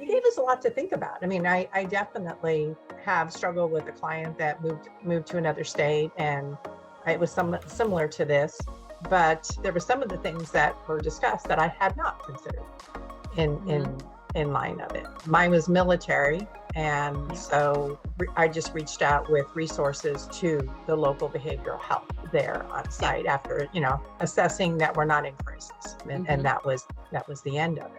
It gave us a lot to think about. I mean, I definitely have struggled with a client that moved to another state, and it was similar to this, but there were some of the things that were discussed that I had not considered in line of it. Mine was military, and so I just reached out with resources to the local behavioral health there on site after, assessing that we're not in crisis, and that was the end of it.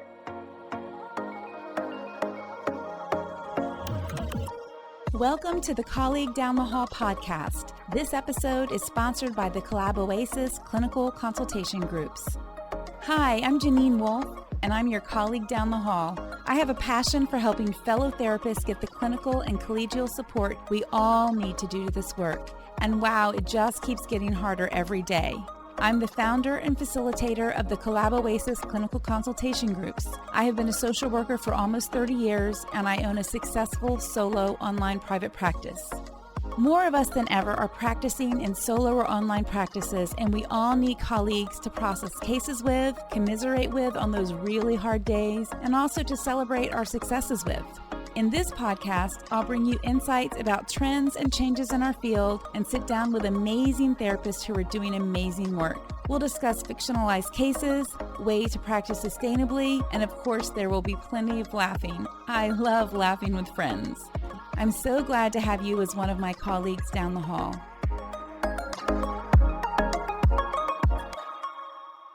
Welcome to the Colleague Down the Hall podcast. This episode is sponsored by the Collab Oasis Clinical Consultation Groups. Hi, I'm Janine Wolf, and I'm your colleague down the hall. I have a passion for helping fellow therapists get the clinical and collegial support we all need to do this work. And wow, it just keeps getting harder every day. I'm the founder and facilitator of the Collab Oasis Clinical Consultation Groups. I have been a social worker for almost 30 years, and I own a successful solo online private practice. More of us than ever are practicing in solo or online practices, and we all need colleagues to process cases with, commiserate with on those really hard days, and also to celebrate our successes with. In this podcast, I'll bring you insights about trends and changes in our field and sit down with amazing therapists who are doing amazing work. We'll discuss fictionalized cases, ways to practice sustainably, and of course, there will be plenty of laughing. I love laughing with friends. I'm so glad to have you as one of my colleagues down the hall.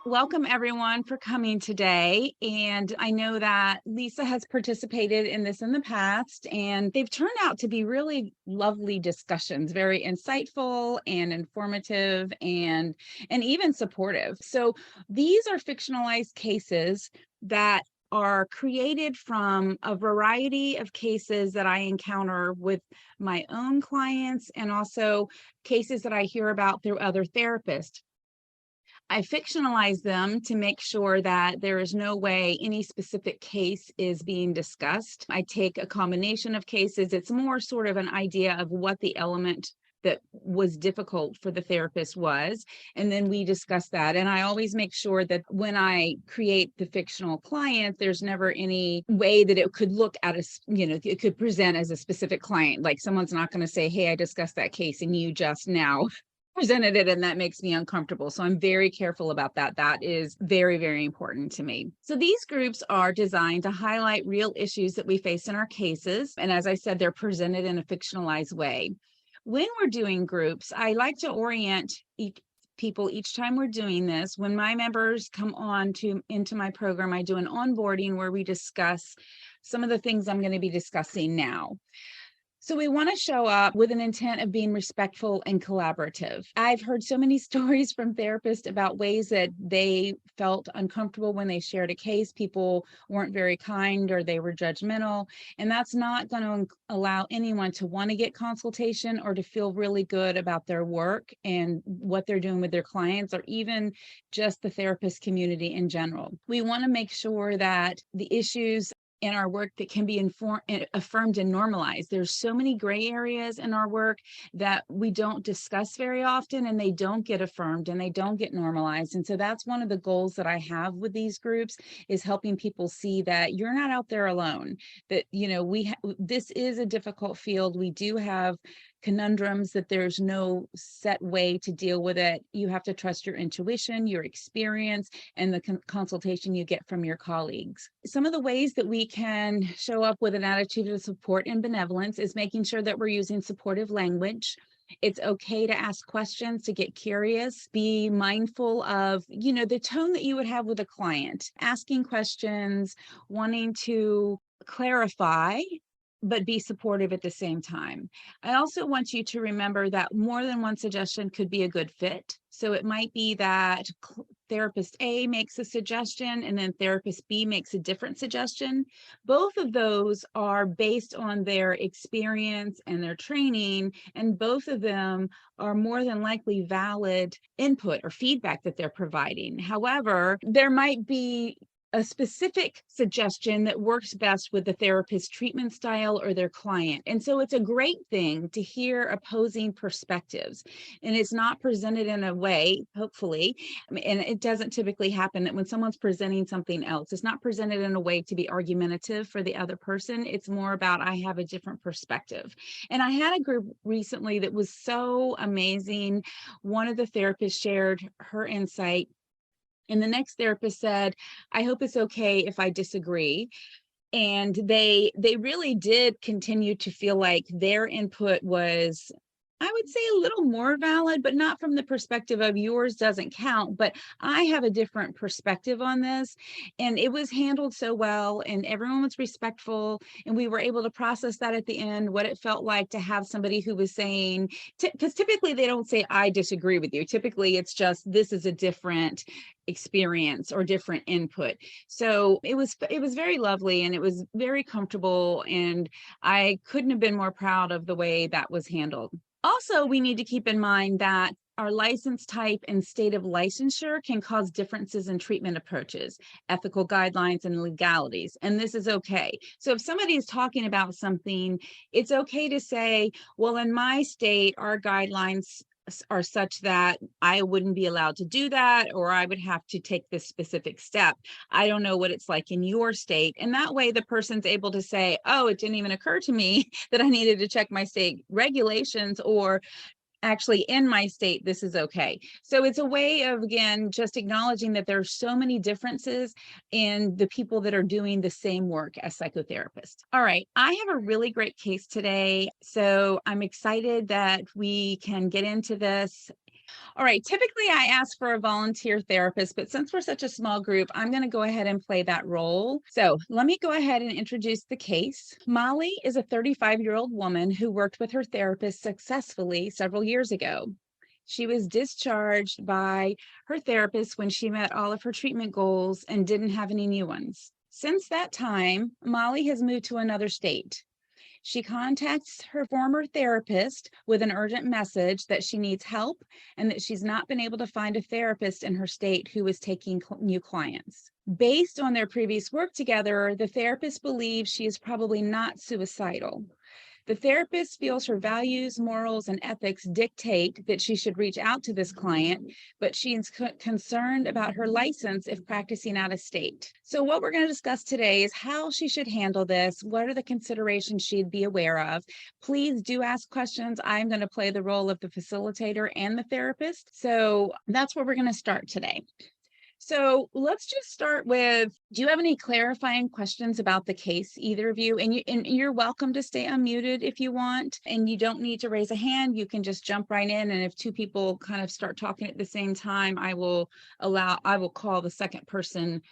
Welcome everyone for coming today. And I know that Lisa has participated in this in the past, and they've turned out to be really lovely discussions, very insightful and informative and even supportive. So these are fictionalized cases that are created from a variety of cases that I encounter with my own clients and also cases that I hear about through other therapists. I fictionalize them to make sure that there is no way any specific case is being discussed. I take a combination of cases. It's more sort of an idea of what the element that was difficult for the therapist was, and then we discuss that. And I always make sure that when I create the fictional client, there's never any way that it could look at it could present as a specific client. Like someone's not going to say, hey, I discussed that case and you just now presented it, and that makes me uncomfortable. So I'm very careful about that. That is very, very important to me. So these groups are designed to highlight real issues that we face in our cases. And as I said, they're presented in a fictionalized way. When we're doing groups, I like to orient people each time we're doing this. When my members come into my program, I do an onboarding where we discuss some of the things I'm going to be discussing now. So we want to show up with an intent of being respectful and collaborative. I've heard so many stories from therapists about ways that they felt uncomfortable when they shared a case. People weren't very kind or they were judgmental, and that's not going to allow anyone to want to get consultation or to feel really good about their work and what they're doing with their clients, or even just the therapist community in general. We want to make sure that the issues in our work that can be affirmed and normalized. There's so many gray areas in our work that we don't discuss very often, and they don't get affirmed and they don't get normalized. And so that's one of the goals that I have with these groups, is helping people see that you're not out there alone, that, this is a difficult field. We do have conundrums, that there's no set way to deal with it. You have to trust your intuition, your experience, and the consultation you get from your colleagues. Some of the ways that we can show up with an attitude of support and benevolence is making sure that we're using supportive language. It's okay to ask questions, to get curious, be mindful of, the tone that you would have with a client, asking questions, wanting to clarify, but be supportive at the same time. I also want you to remember that more than one suggestion could be a good fit. So it might be that therapist A makes a suggestion and then therapist B makes a different suggestion. Both of those are based on their experience and their training, and both of them are more than likely valid input or feedback that they're providing. However, there might be a specific suggestion that works best with the therapist's treatment style or their client. And so it's a great thing to hear opposing perspectives. And it's not presented in a way, hopefully, and it doesn't typically happen that when someone's presenting something else, it's not presented in a way to be argumentative for the other person. It's more about, I have a different perspective. And I had a group recently that was so amazing. One of the therapists shared her insight, and the next therapist said, I hope it's okay if I disagree. And they really did continue to feel like their input was, I would say, a little more valid, but not from the perspective of yours doesn't count, but I have a different perspective on this. And it was handled so well, and everyone was respectful, and we were able to process that at the end, what it felt like to have somebody who was saying, because typically they don't say, I disagree with you. Typically it's just, this is a different experience or different input. So it was very lovely, and it was very comfortable, and I couldn't have been more proud of the way that was handled. Also, we need to keep in mind that our license type and state of licensure can cause differences in treatment approaches, ethical guidelines, and legalities, and this is okay. So if somebody is talking about something, it's okay to say, well, in my state, our guidelines are such that I wouldn't be allowed to do that, or I would have to take this specific step. I don't know what it's like in your state. And that way the person's able to say, oh, it didn't even occur to me that I needed to check my state regulations, or actually in my state, this is okay. So it's a way of, again, just acknowledging that there are so many differences in the people that are doing the same work as psychotherapists. All right, I have a really great case today, so I'm excited that we can get into this. All right, typically I ask for a volunteer therapist, but since we're such a small group, I'm going to go ahead and play that role. So let me go ahead and introduce the case. Molly is a 35-year-old woman who worked with her therapist successfully several years ago. She was discharged by her therapist when she met all of her treatment goals and didn't have any new ones. Since that time, Molly has moved to another state. She contacts her former therapist with an urgent message that she needs help and that she's not been able to find a therapist in her state who is taking new clients. Based on their previous work together, the therapist believes she is probably not suicidal. The therapist feels her values, morals, and ethics dictate that she should reach out to this client, but she's concerned about her license if practicing out of state. So what we're going to discuss today is how she should handle this. What are the considerations she'd be aware of? Please do ask questions. I'm going to play the role of the facilitator and the therapist. So that's where we're going to start today. So let's just start with, do you have any clarifying questions about the case, either of you? And you're welcome to stay unmuted if you want, and you don't need to raise a hand. You can just jump right in. And if two people kind of start talking at the same time, I will call the second person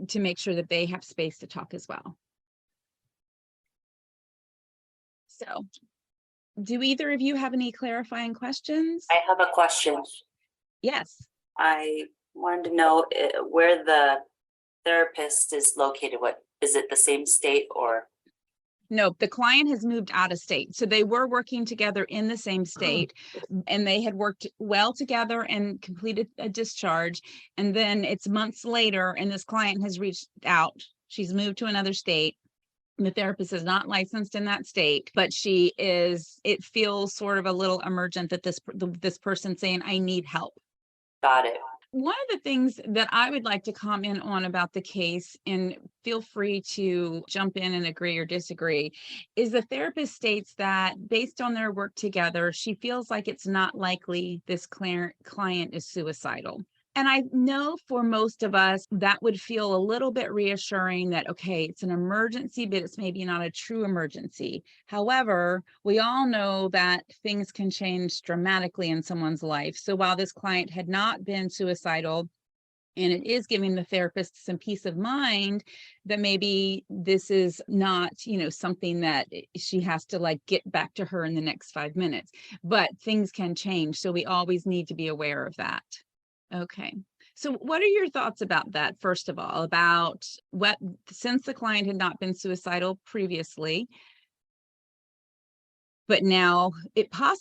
to make sure that they have space to talk as well. So do either of you have any clarifying questions? I have a question. Yes. I wanted to know where the therapist is located. What is it, the same state or? No, the client has moved out of state. So they were working together in the same state, and they had worked well together and completed a discharge. And then it's months later, and this client has reached out. She's moved to another state. The therapist is not licensed in that state, but it feels sort of a little emergent that this person saying, I need help. Got it. One of the things that I would like to comment on about the case, and feel free to jump in and agree or disagree, is the therapist states that based on their work together, she feels like it's not likely this client is suicidal. And I know for most of us, that would feel a little bit reassuring that, okay, it's an emergency, but it's maybe not a true emergency. However, we all know that things can change dramatically in someone's life. So while this client had not been suicidal, and it is giving the therapist some peace of mind that maybe this is not, something that she has to get back to her in the next 5 minutes, but things can change. So we always need to be aware of that. Okay. So what are your thoughts about that? First of all, about since the client had not been suicidal previously, but now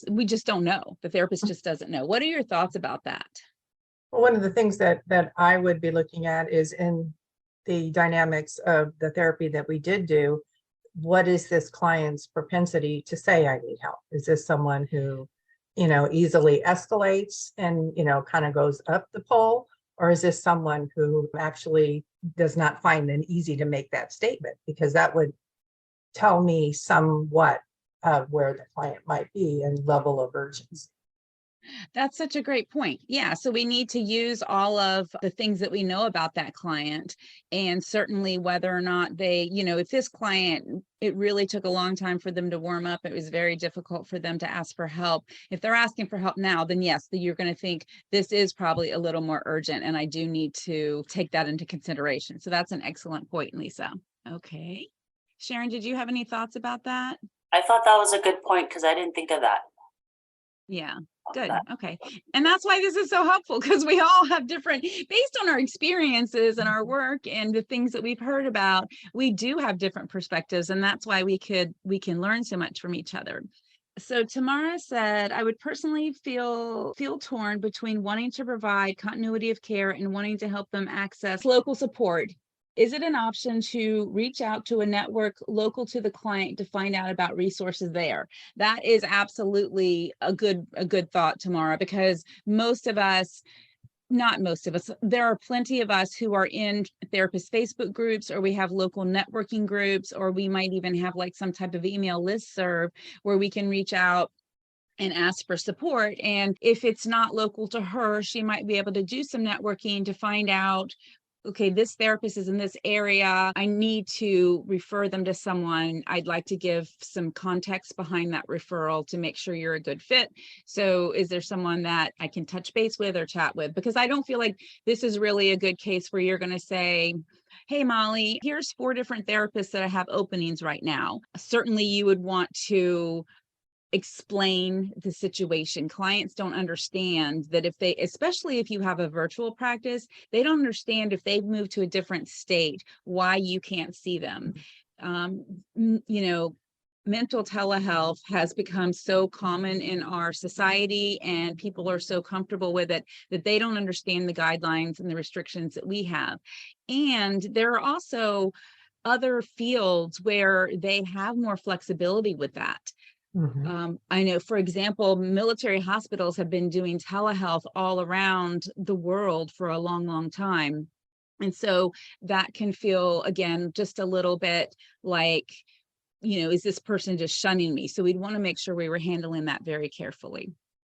we just don't know. The therapist just doesn't know. What are your thoughts about that? Well, one of the things that I would be looking at is in the dynamics of the therapy that we did do, what is this client's propensity to say I need help? Is this someone who, easily escalates and, kind of goes up the pole? Or is this someone who actually does not find it easy to make that statement? Because that would tell me somewhat of where the client might be and level of urgency. That's such a great point. Yeah. So we need to use all of the things that we know about that client. And certainly whether or not they, if this client, it really took a long time for them to warm up, it was very difficult for them to ask for help. If they're asking for help now, then yes, you're going to think this is probably a little more urgent. And I do need to take that into consideration. So that's an excellent point, Lisa. Okay. Sharon, did you have any thoughts about that? I thought that was a good point because I didn't think of that. Yeah, good. Okay. And that's why this is so helpful, because we all have different, based on our experiences and our work and the things that we've heard about, we do have different perspectives. And that's why we can learn so much from each other. So Tamara said, I would personally feel torn between wanting to provide continuity of care and wanting to help them access local support. Is it an option to reach out to a network local to the client to find out about resources there? That is absolutely a good thought, Tamara, because not most of us, there are plenty of us who are in therapist Facebook groups, or we have local networking groups, or we might even have like some type of email listserv where we can reach out and ask for support. And if it's not local to her, she might be able to do some networking to find out, okay, this therapist is in this area. I need to refer them to someone. I'd like to give some context behind that referral to make sure you're a good fit. So is there someone that I can touch base with or chat with? Because I don't feel like this is really a good case where you're going to say, hey, Molly, here's 4 different therapists that I have openings right now. Certainly you would want to explain the situation. Clients don't understand that especially if you have a virtual practice, they don't understand if they've moved to a different state, why you can't see them. Mental telehealth has become so common in our society, and people are so comfortable with it that they don't understand the guidelines and the restrictions that we have. And there are also other fields where they have more flexibility with that. I know, for example, military hospitals have been doing telehealth all around the world for a long, long time. And so that can feel, again, just a little bit like, is this person just shunning me? So we'd want to make sure we were handling that very carefully.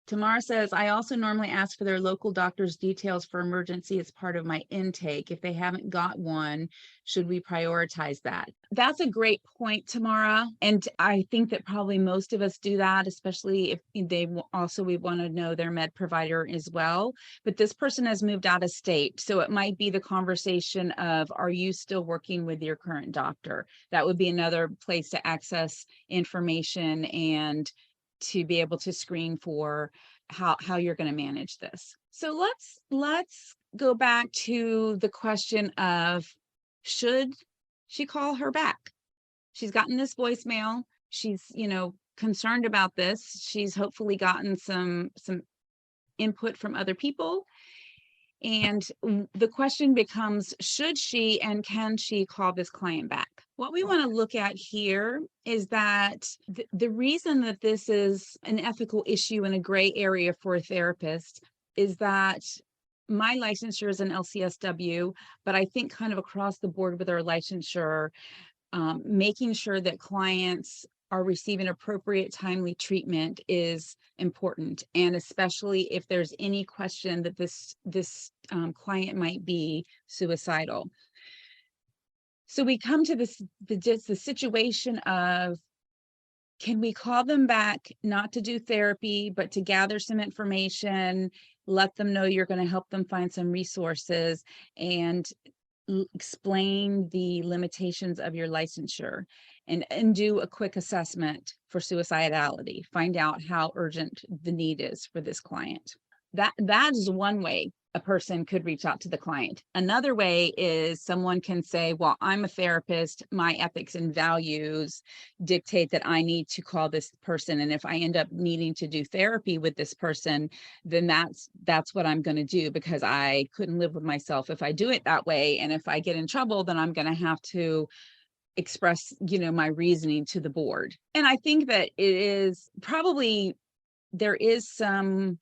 Tamara says, I also normally ask for their local doctor's details for emergency as part of my intake. If they haven't got one, should we prioritize that? That's a great point, Tamara. And I think that probably most of us do that, especially if we want to know their med provider as well. But this person has moved out of state. So it might be the conversation of, are you still working with your current doctor? That would be another place to access information and to be able to screen for how you're going to manage this. So let's go back to the question of, should she call her back? She's gotten this voicemail. She's, concerned about this. She's hopefully gotten some input from other people. And the question becomes, should she and can she call this client back? What we want to look at here is that the reason that this is an ethical issue and a gray area for a therapist is that my licensure is an LCSW, but I think kind of across the board with our licensure, making sure that clients are receiving appropriate timely treatment is important. And especially if there's any question that this client might be suicidal. So we come to the situation of, can we call them back, not to do therapy, but to gather some information, let them know you're going to help them find some resources, and explain the limitations of your licensure, and do a quick assessment for suicidality, find out how urgent the need is for this client. That is one way a person could reach out to the client. Another way is someone can say, well, I'm a therapist, my ethics and values dictate that I need to call this person. And if I end up needing to do therapy with this person, then that's what I'm going to do, because I couldn't live with myself if I do it that way. And if I get in trouble, then I'm going to have to express, my reasoning to the board. And I think that it is probably, there is some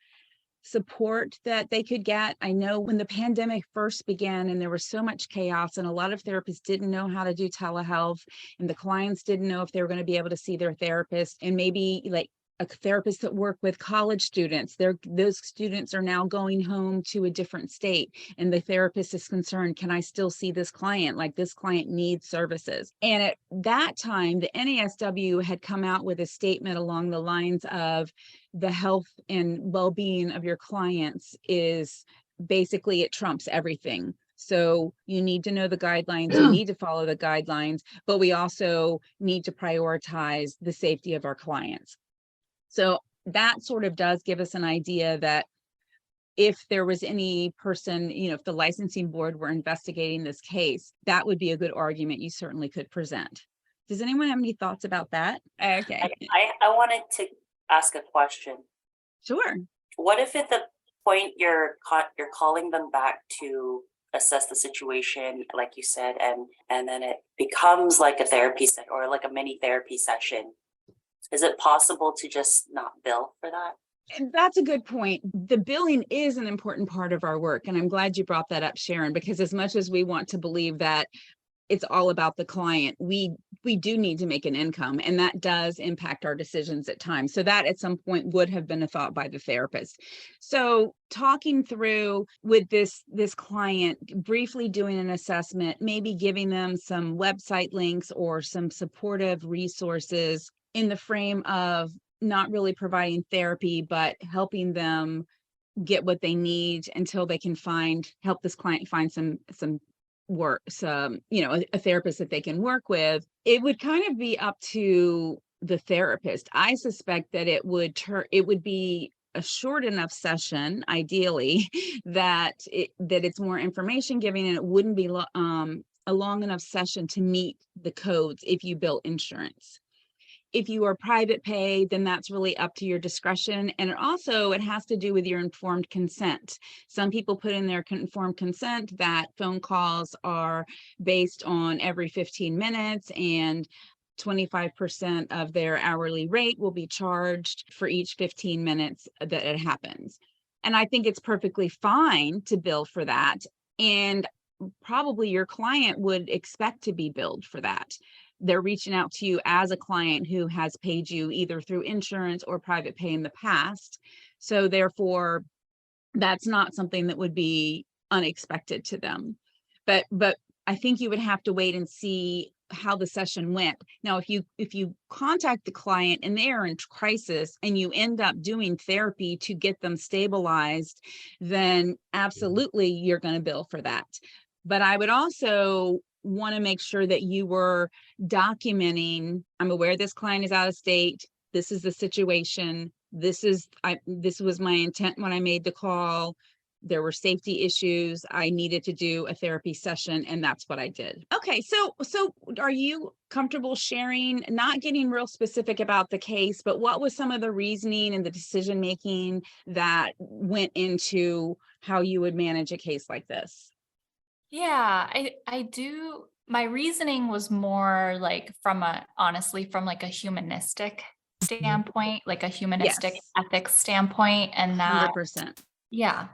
support that they could get. I know when the pandemic first began and there was so much chaos and a lot of therapists didn't know how to do telehealth, and the clients didn't know if they were going to be able to see their therapist, and maybe like a therapist that work with college students, those students are now going home to a different state, and the therapist is concerned, can I still see this client? Like, this client needs services. And at that time, the NASW had come out with a statement along the lines of, the health and well-being of your clients is basically, it trumps everything. So you need to know the guidelines, you need to follow the guidelines, but we also need to prioritize the safety of our clients. So that sort of does give us an idea that if there was any person, if the licensing board were investigating this case, that would be a good argument you certainly could present. Does anyone have any thoughts about that? Okay. I wanted to ask a question. Sure. What if at the point you're calling them back to assess the situation, like you said, and then it becomes like a therapy set or like a mini therapy session? Is it possible to just not bill for that? And that's a good point. The billing is an important part of our work. And I'm glad you brought that up, Sharon, because as much as we want to believe that it's all about the client, we do need to make an income, and that does impact our decisions at times. So that at some point would have been a thought by the therapist. So talking through with this client, briefly doing an assessment, maybe giving them some website links or some supportive resources in the frame of not really providing therapy, but helping them get what they need until they can help this client find some work, a therapist that they can work with. It would kind of be up to the therapist. I suspect that it would be a short enough session, ideally, that it's more information giving, and it wouldn't be a long enough session to meet the codes if you bill insurance. If you are private pay, then that's really up to your discretion. And it has to do with your informed consent. Some people put in their informed consent that phone calls are based on every 15 minutes, and 25% of their hourly rate will be charged for each 15 minutes that it happens. And I think it's perfectly fine to bill for that. And probably your client would expect to be billed for that. They're reaching out to you as a client who has paid you either through insurance or private pay in the past. So therefore, that's not something that would be unexpected to them. But I think you would have to wait and see how the session went. Now, if you contact the client and they are in crisis and you end up doing therapy to get them stabilized, then absolutely you're going to bill for that. But I would also want to make sure that you were documenting, I'm aware this client is out of state, this is the situation, this was my intent when I made the call, there were safety issues, I needed to do a therapy session, and that's what I did. Okay, so are you comfortable sharing, not getting real specific about the case, but what was some of the reasoning and the decision making that went into how you would manage a case like this? Yeah, I do. My reasoning was more like honestly, from like a humanistic standpoint, like a humanistic Yes. ethics standpoint, and that, 100%. yeah.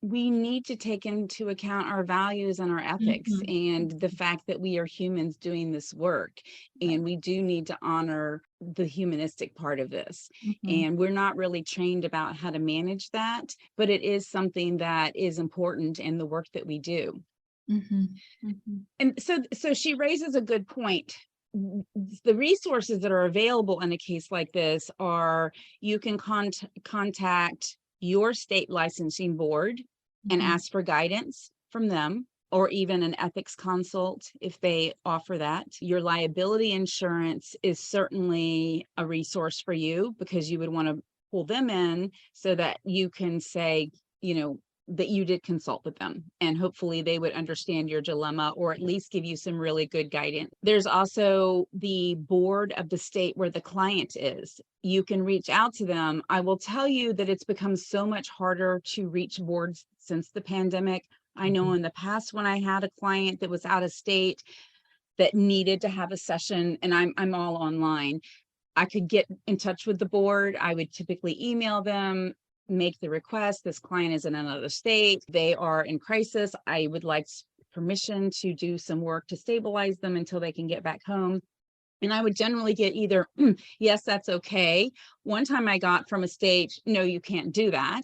We need to take into account our values and our ethics and the fact that we are humans doing this work. And we do need to honor the humanistic part of this. And we're not really trained about how to manage that, but it is something that is important in the work that we do. And so she raises a good point. The resources that are available in a case like this are, you can contact your state licensing board and ask for guidance from them, or even an ethics consult if they offer that. Your liability insurance is certainly a resource for you, because you would want to pull them in so that you can say, that you did consult with them, and hopefully they would understand your dilemma or at least give you some really good guidance. There's also the board of the state where the client is. You can reach out to them. I will tell you that it's become so much harder to reach boards since the pandemic. I know in the past when I had a client that was out of state that needed to have a session, and I'm all online, I could get in touch with the board. I would typically email them, make the request. This client is in another state. They are in crisis. I would like permission to do some work to stabilize them until they can get back home. And I would generally get either, yes, that's okay. One time I got from a state, no, you can't do that.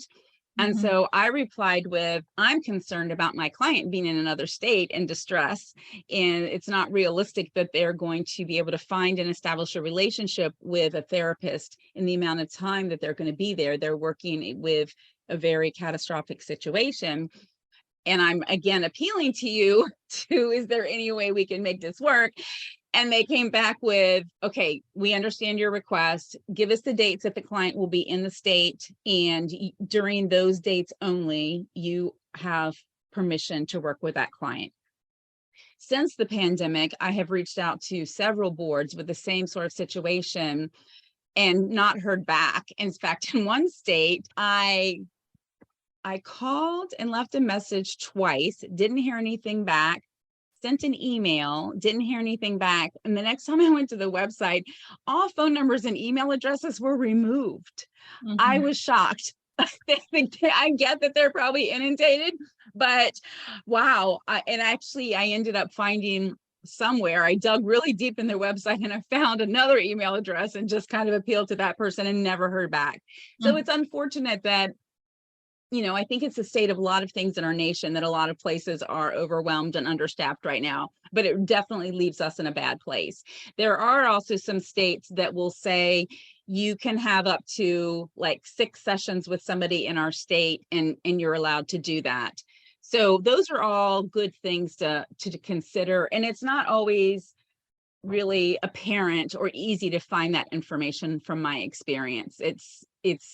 And so I replied with, I'm concerned about my client being in another state in distress, and it's not realistic that they're going to be able to find and establish a relationship with a therapist in the amount of time that they're going to be there. They're working with a very catastrophic situation. And I'm again appealing to you to, is there any way we can make this work? And they came back with, okay, we understand your request. Give us the dates that the client will be in the state. And during those dates only, you have permission to work with that client. Since the pandemic, I have reached out to several boards with the same sort of situation and not heard back. In fact, in one state, I called and left a message twice, didn't hear anything back. Sent an email, didn't hear anything back. And the next time I went to the website, all phone numbers and email addresses were removed. I was shocked. I get that they're probably inundated, but wow. And actually, I ended up finding somewhere, I dug really deep in their website and I found another email address and just kind of appealed to that person and never heard back. So it's unfortunate that, you know, I think it's the state of a lot of things in our nation that a lot of places are overwhelmed and understaffed right now, but it definitely leaves us in a bad place. There are also some states that will say you can have up to like 6 sessions with somebody in our state and you're allowed to do that. So those are all good things to consider. And it's not always really apparent or easy to find that information from my experience. It's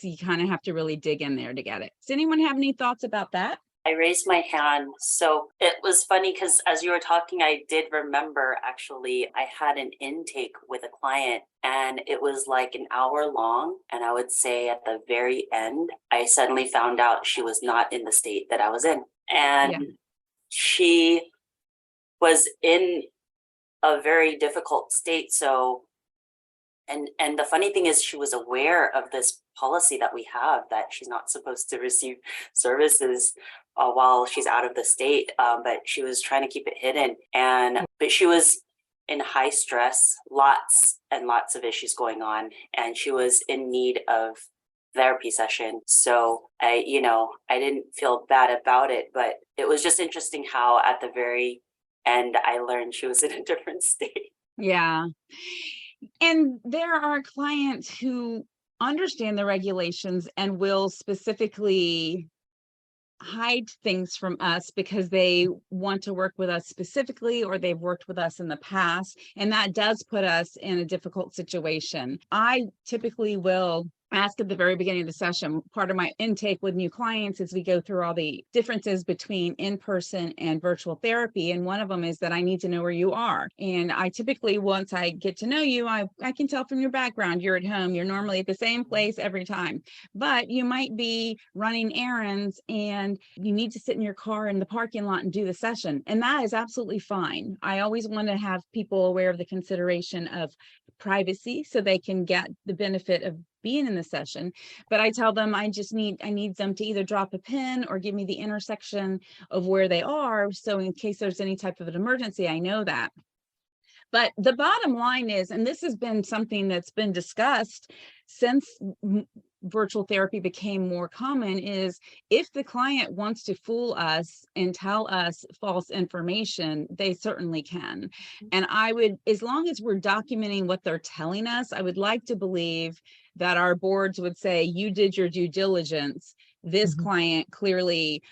you kind of have to really dig in there to get it. Does anyone have any thoughts about that? I raised my hand. So it was funny because as you were talking, I did remember actually I had an intake with a client and it was like an hour long. And I would say at the very end, I suddenly found out she was not in the state that I was in. And she was in a very difficult state. So and the funny thing is she was aware of this policy that we have that she's not supposed to receive services while she's out of the state, but she was trying to keep it hidden. But she was in high stress, lots and lots of issues going on, and she was in need of therapy session. So I didn't feel bad about it, but it was just interesting how at the very end I learned she was in a different state. Yeah. And there are clients who understand the regulations and will specifically hide things from us because they want to work with us specifically, or they've worked with us in the past. And that does put us in a difficult situation. I typically will ask at the very beginning of the session, part of my intake with new clients is we go through all the differences between in-person and virtual therapy. And one of them is that I need to know where you are. And I typically, once I get to know you, I can tell from your background, you're at home, you're normally at the same place every time, but you might be running errands and you need to sit in your car in the parking lot and do the session. And that is absolutely fine. I always want to have people aware of the consideration of privacy so they can get the benefit of being in the session. But I tell them I need them to either drop a pin or give me the intersection of where they are. So in case there's any type of an emergency, I know that. But the bottom line is, and this has been something that's been discussed since virtual therapy became more common, is if the client wants to fool us and tell us false information, they certainly can. And I would, as long as we're documenting what they're telling us, I would like to believe that our boards would say, you did your due diligence. This client clearly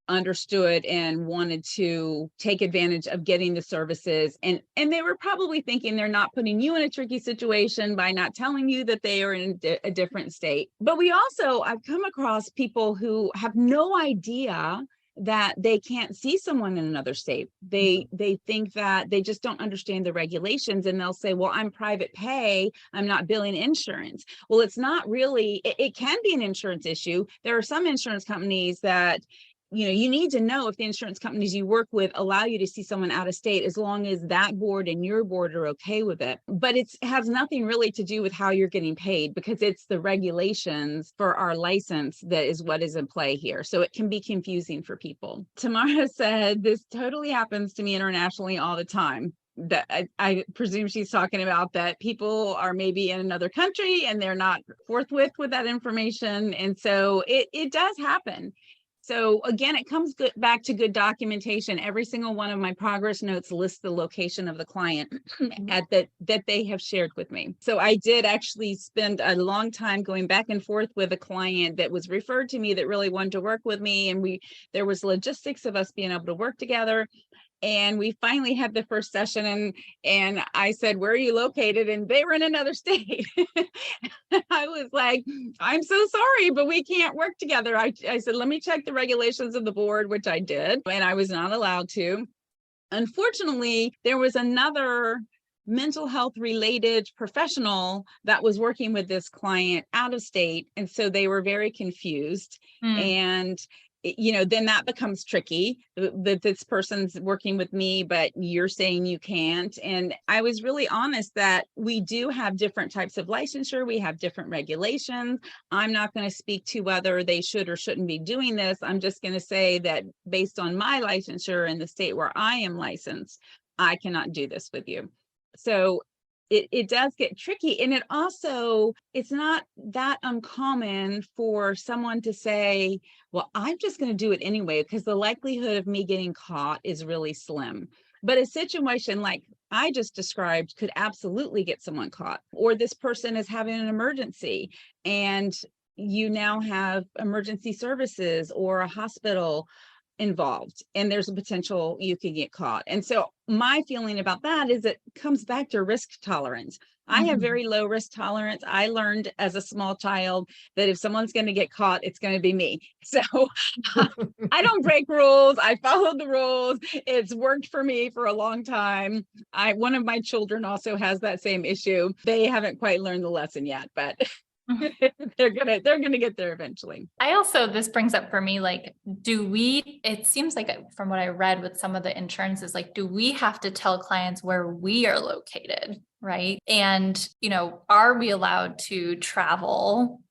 understood and wanted to take advantage of getting the services. And they were probably thinking they're not putting you in a tricky situation by not telling you that they are in a different state. But I've come across people who have no idea that they can't see someone in another state. They think that they just don't understand the regulations, and they'll say, well, I'm private pay, I'm not billing insurance. Well, it's not really, it can be an insurance issue. There are some insurance companies that, you need to know if the insurance companies you work with allow you to see someone out of state, as long as that board and your board are okay with it. But it has nothing really to do with how you're getting paid, because it's the regulations for our license that is what is in play here. So it can be confusing for people. Tamara said, this totally happens to me internationally all the time. That I presume she's talking about that people are maybe in another country and they're not forthwith with that information. And so it does happen. So again, it comes back to good documentation. Every single one of my progress notes lists the location of the client that they have shared with me. So I did actually spend a long time going back and forth with a client that was referred to me that really wanted to work with me. And there was logistics of us being able to work together. And we finally had the first session, and I said, where are you located? And they were in another state. I was like, I'm so sorry, but we can't work together. I said, let me check the regulations of the board, which I did, and I was not allowed to. Unfortunately, there was another mental health related professional that was working with this client out of state. And so they were very confused. And then that becomes tricky, that this person's working with me, but you're saying you can't. And I was really honest that we do have different types of licensure. We have different regulations. I'm not going to speak to whether they should or shouldn't be doing this. I'm just going to say that based on my licensure in the state where I am licensed, I cannot do this with you. So it does get tricky. And it's not that uncommon for someone to say, well, I'm just going to do it anyway, because the likelihood of me getting caught is really slim. But a situation like I just described could absolutely get someone caught. Or this person is having an emergency and you now have emergency services or a hospital involved, and there's a potential you could get caught. And so my feeling about that is it comes back to risk tolerance. I have very low risk tolerance. I learned as a small child that if someone's going to get caught, it's going to be me. So I don't break rules. I follow the rules. It's worked for me for a long time. One of my children also has that same issue. They haven't quite learned the lesson yet, but they're gonna get there eventually. This brings up for me, like, it seems like from what I read with some of the insurances, like, do we have to tell clients where we are located, right? And, are we allowed to travel,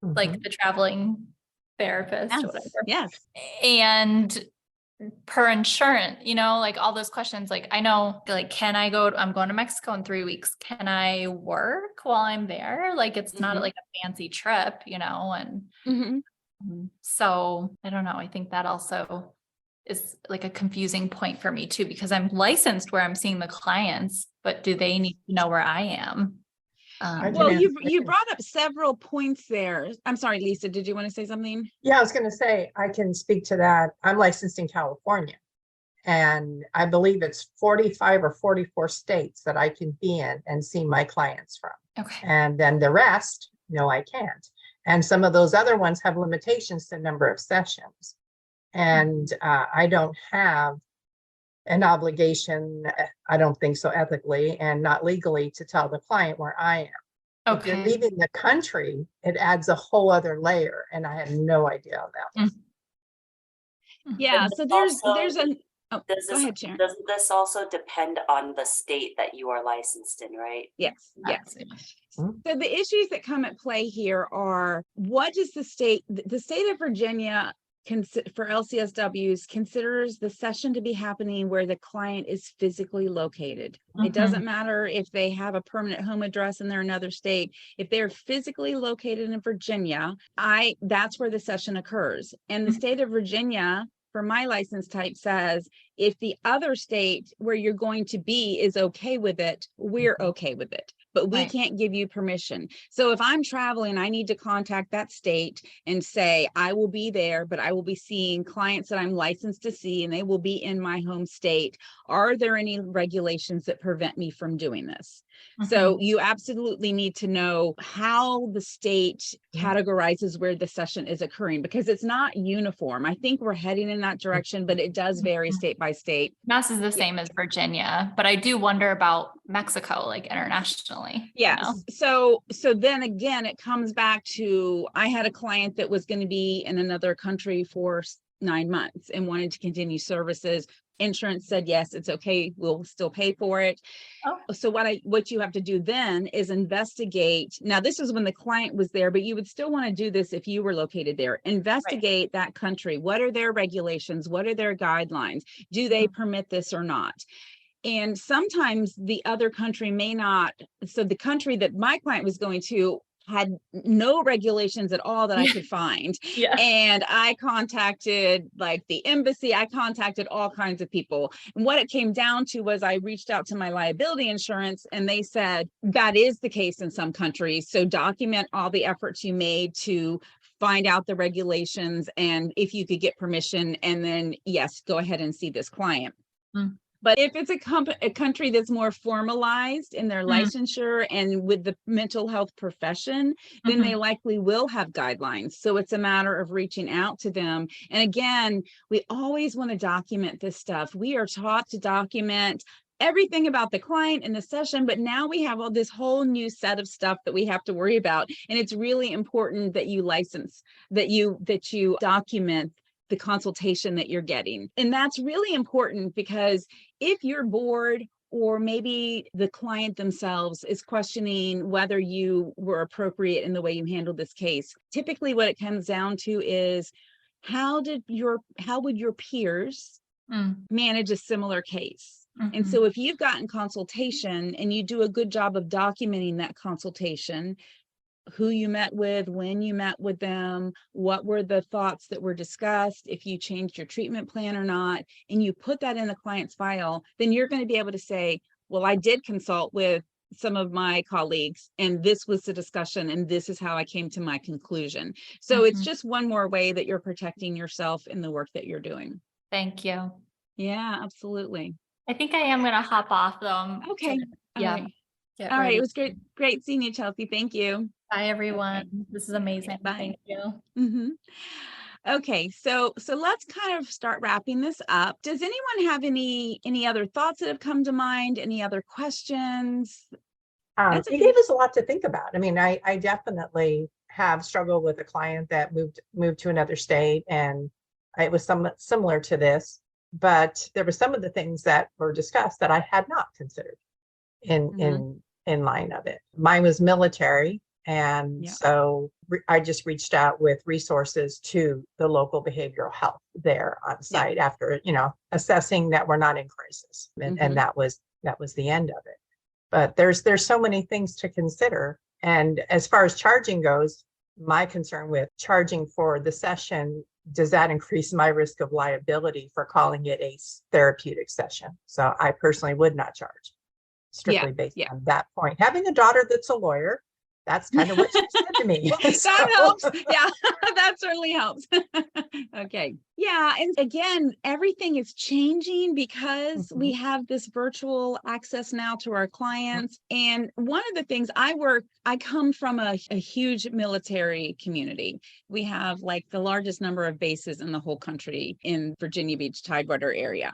like the traveling therapist or whatever? Yes. And per insurance, like all those questions, like, I know, like, I'm going to Mexico in 3 weeks. Can I work while I'm there? Like, it's not like a fancy trip, and so I don't know. I think that also is like a confusing point for me too, because I'm licensed where I'm seeing the clients, but do they need to know where I am? Well, you brought up several points there. I'm sorry, Lisa, did you want to say something? Yeah, I was going to say, I can speak to that. I'm licensed in California, and I believe it's 45 or 44 states that I can be in and see my clients from. Okay. And then the rest, no, I can't. And some of those other ones have limitations to number of sessions. And I don't have an obligation, I don't think so ethically and not legally, to tell the client where I am. Okay. If you're leaving the country, it adds a whole other layer, and I had no idea about that. Yeah, so go ahead, Sharon. Doesn't this also depend on the state that you are licensed in, right? Yes. So the issues that come at play here are, what does the state of Virginia for LCSWs considers the session to be happening where the client is physically located. It doesn't matter if they have a permanent home address and they're in another state. If they're physically located in Virginia, that's where the session occurs. And the state of Virginia, for my license type, says if the other state where you're going to be is okay with it, we're okay with it. but we Right. can't give you permission. So if I'm traveling, I need to contact that state and say, I will be there, but I will be seeing clients that I'm licensed to see, and they will be in my home state. Are there any regulations that prevent me from doing this? So Mhm. you absolutely need to know how the state categorizes where the session is occurring, because it's not uniform. I think we're heading in that direction, but it does vary Mhm. state by state. Mass is the Yeah. same as Virginia, but I do wonder about Mexico, like internationally, you know? Yes. So then again, it comes back to, I had a client that was going to be in another country for 9 months and wanted to continue services. Insurance said, yes, it's okay. We'll still pay for it. Oh. So what you have to do then is investigate. Now, this is when the client was there, but you would still want to do this if you were located there. Investigate that country. What are their regulations? What are their guidelines? Do they permit this or not? And sometimes the other country may not. So the country that my client was going to had no regulations at all that I could find. Yeah. And I contacted like the embassy, I contacted all kinds of people. And what it came down to was I reached out to my liability insurance, and they said that is the case in some countries. So document all the efforts you made to find out the regulations and if you could get permission, and then yes, go ahead and see this client. But if it's a country that's more formalized in their licensure and with the mental health profession, then they likely will have guidelines. So it's a matter of reaching out to them. And again, we always want to document this stuff. We are taught to document everything about the client in the session, but now we have all this whole new set of stuff that we have to worry about. And it's really important that you license, that you document the consultation that you're getting. And that's really important, because if you're bored, or maybe the client themselves is questioning whether you were appropriate in the way you handled this case, typically what it comes down to is how would your peers manage a similar case? And so if you've gotten consultation and you do a good job of documenting that consultation, who you met with, when you met with them, what were the thoughts that were discussed, if you changed your treatment plan or not, and you put that in the client's file, then you're going to be able to say, well, I did consult with some of my colleagues, and this was the discussion, and this is how I came to my conclusion. So it's just one more way that you're protecting yourself in the work that you're doing. Thank you. Yeah, absolutely. I think I am going to hop off though. Okay. Yeah. All right. Get All right. ready. It was great seeing you, Chelsea. Thank you. Bye, everyone. Okay. This is amazing. Bye. Thank you. Okay, so let's kind of start wrapping this up. Does anyone have any other thoughts that have come to mind? Any other questions? You gave us a lot to think about. I mean, I definitely have struggled with a client that moved to another state, and it was somewhat similar to this, but there were some of the things that were discussed that I had not considered in line of it. Mine was military. And so I just reached out with resources to the local behavioral health there on site after, assessing that we're not in crisis. And that was the end of it. But there's so many things to consider. And as far as charging goes, my concern with charging for the session, does that increase my risk of liability for calling it a therapeutic session? So I personally would not charge strictly based on that point. Having a daughter that's a lawyer, that's kind of what she said to me. That helps. Yeah, that certainly helps. Okay. Yeah. And again, everything is changing because we have this virtual access now to our clients. And one of the things I come from a huge military community. We have like the largest number of bases in the whole country in Virginia Beach, Tidewater area.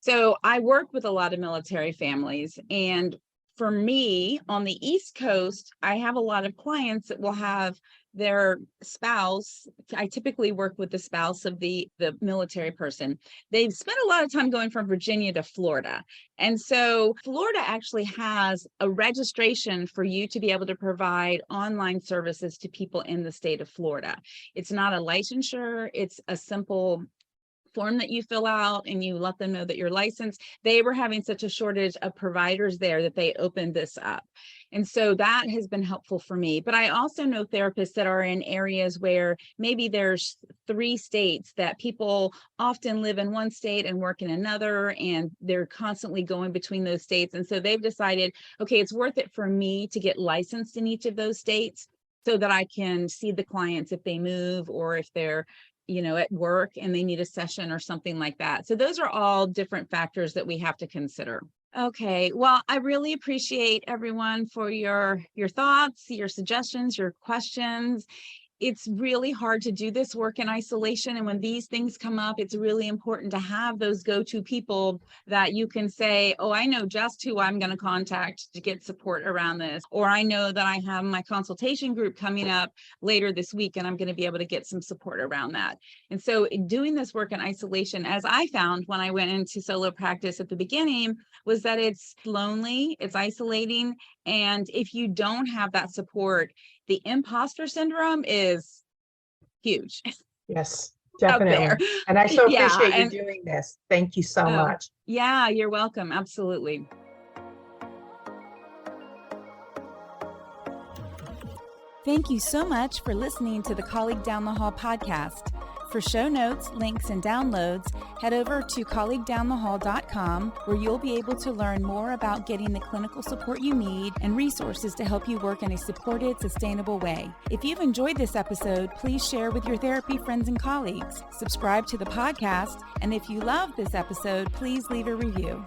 So I work with a lot of military families, and for me on the East Coast, I have a lot of clients that will have their spouse. I typically work with the spouse of the military person. They've spent a lot of time going from Virginia to Florida. And so Florida actually has a registration for you to be able to provide online services to people in the state of Florida. It's not a licensure. It's a simple form that you fill out and you let them know that you're licensed. They were having such a shortage of providers there that they opened this up. And so that has been helpful for me. But I also know therapists that are in areas where maybe there's 3 states that people often live in one state and work in another, and they're constantly going between those states. And so they've decided, okay, it's worth it for me to get licensed in each of those states so that I can see the clients if they move or if they're at work and they need a session or something like that. So those are all different factors that we have to consider. Okay, well, I really appreciate everyone for your thoughts, your suggestions, your questions. It's really hard to do this work in isolation. And when these things come up, it's really important to have those go-to people that you can say, oh, I know just who I'm going to contact to get support around this. Or I know that I have my consultation group coming up later this week, and I'm going to be able to get some support around that. And so doing this work in isolation, as I found when I went into solo practice at the beginning, was that it's lonely, it's isolating. And if you don't have that support, the imposter syndrome is huge. Yes, Out there. definitely. And I so Yeah, appreciate you and- doing this. Thank you so much. Yeah, you're welcome. Absolutely. Thank you so much for listening to the Colleague Down the Hall podcast. For show notes, links, and downloads, head over to colleaguedownthehall.com, where you'll be able to learn more about getting the clinical support you need and resources to help you work in a supported, sustainable way. If you've enjoyed this episode, please share with your therapy friends and colleagues. Subscribe to the podcast, and if you love this episode, please leave a review.